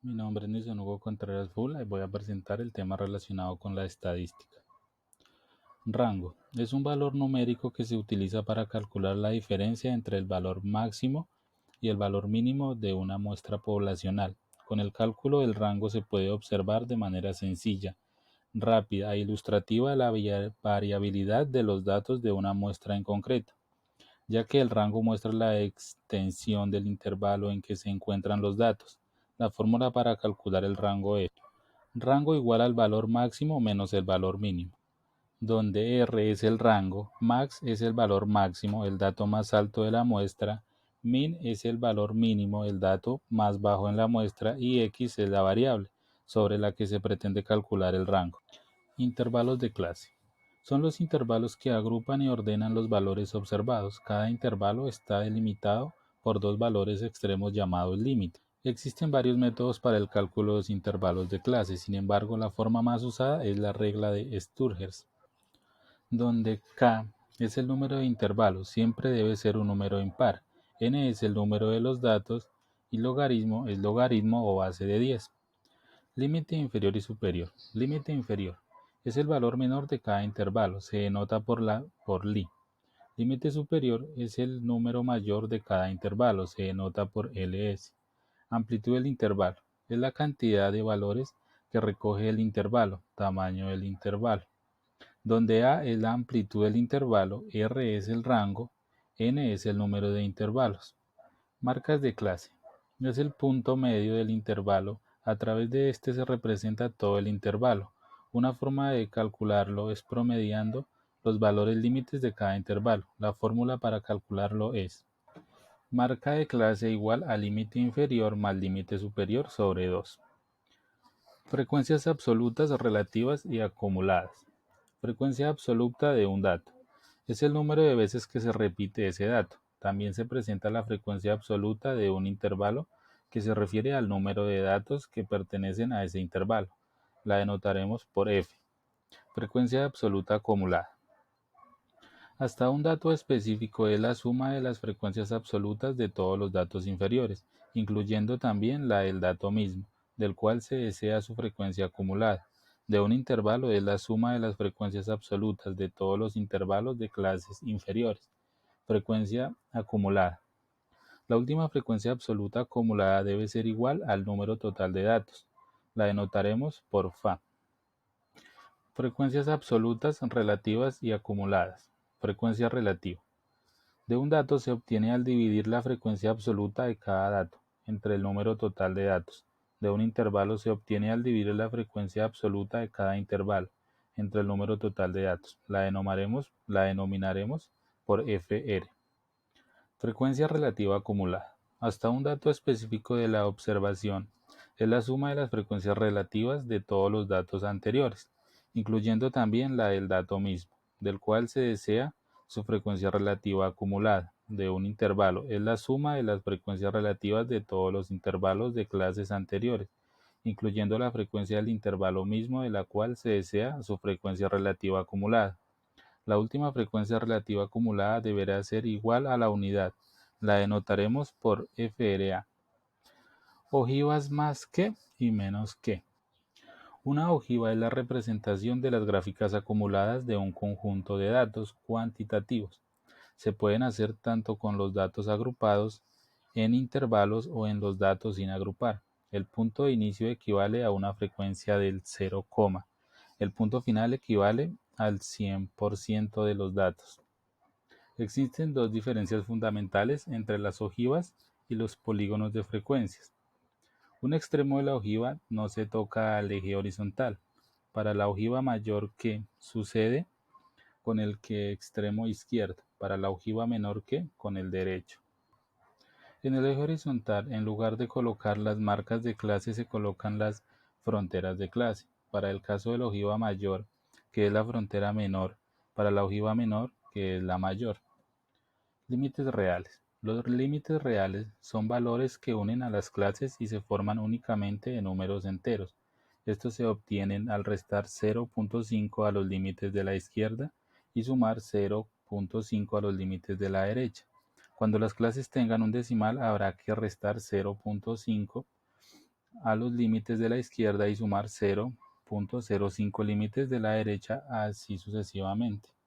Mi nombre es Nilson Hugo Contreras Fula y voy a presentar el tema relacionado con la estadística. Rango. Es un valor numérico que se utiliza para calcular la diferencia entre el valor máximo y el valor mínimo de una muestra poblacional. Con el cálculo del rango se puede observar de manera sencilla, rápida e ilustrativa la variabilidad de los datos de una muestra en concreto, ya que el rango muestra la extensión del intervalo en que se encuentran los datos. La fórmula para calcular el rango es rango igual al valor máximo menos el valor mínimo, donde R es el rango, max es el valor máximo, el dato más alto de la muestra, min es el valor mínimo, el dato más bajo en la muestra, y x es la variable sobre la que se pretende calcular el rango. Intervalos de clase. Son los intervalos que agrupan y ordenan los valores observados. Cada intervalo está delimitado por dos valores extremos llamados límite. Existen varios métodos para el cálculo de los intervalos de clase, sin embargo, la forma más usada es la regla de Sturgers, donde k es el número de intervalos, siempre debe ser un número impar, n es el número de los datos y logaritmo es logaritmo o base de 10. Límite inferior y superior. Límite inferior es el valor menor de cada intervalo, se denota por li. Límite superior es el número mayor de cada intervalo, se denota por ls. Amplitud del intervalo es la cantidad de valores que recoge el intervalo, tamaño del intervalo, donde A es la amplitud del intervalo, R es el rango, N es el número de intervalos. Marcas de clase. Es el punto medio del intervalo. A través de este se representa todo el intervalo. Una forma de calcularlo es promediando los valores límites de cada intervalo. La fórmula para calcularlo es marca de clase igual a límite inferior más límite superior sobre 2. Frecuencias absolutas, relativas y acumuladas. Frecuencia absoluta de un dato. Es el número de veces que se repite ese dato. También se presenta la frecuencia absoluta de un intervalo, que se refiere al número de datos que pertenecen a ese intervalo. La denotaremos por f. Frecuencia absoluta acumulada. Hasta un dato específico es la suma de las frecuencias absolutas de todos los datos inferiores, incluyendo también la del dato mismo, del cual se desea su frecuencia acumulada. De un intervalo es la suma de las frecuencias absolutas de todos los intervalos de clases inferiores. Frecuencia acumulada. La última frecuencia absoluta acumulada debe ser igual al número total de datos. La denotaremos por Fa. Frecuencias absolutas, relativas y acumuladas. Frecuencia relativa. De un dato se obtiene al dividir la frecuencia absoluta de cada dato entre el número total de datos. De un intervalo se obtiene al dividir la frecuencia absoluta de cada intervalo entre el número total de datos. La denominaremos por Fr. Frecuencia relativa acumulada. Hasta un dato específico de la observación es la suma de las frecuencias relativas de todos los datos anteriores, incluyendo también la del dato mismo, del cual se desea su frecuencia relativa acumulada. De un intervalo es la suma de las frecuencias relativas de todos los intervalos de clases anteriores, incluyendo la frecuencia del intervalo mismo de la cual se desea su frecuencia relativa acumulada. La última frecuencia relativa acumulada deberá ser igual a la unidad. La denotaremos por Fra. Ojivas más que y menos que. Una ojiva es la representación de las gráficas acumuladas de un conjunto de datos cuantitativos. Se pueden hacer tanto con los datos agrupados en intervalos o en los datos sin agrupar. El punto de inicio equivale a una frecuencia del 0, el punto final equivale al 100% de los datos. Existen dos diferencias fundamentales entre las ojivas y los polígonos de frecuencias. Un extremo de la ojiva no se toca al eje horizontal. Para la ojiva mayor que sucede con el que extremo izquierdo, para la ojiva menor que con el derecho. En el eje horizontal, en lugar de colocar las marcas de clase, se colocan las fronteras de clase. Para el caso de la ojiva mayor, que es la frontera menor, para la ojiva menor, que es la mayor. Límites reales. Los límites reales son valores que unen a las clases y se forman únicamente de números enteros. Estos se obtienen al restar 0.5 a los límites de la izquierda y sumar 0.5 a los límites de la derecha. Cuando las clases tengan un decimal, habrá que restar 0.5 a los límites de la izquierda y sumar 0.05 límites de la derecha, así sucesivamente.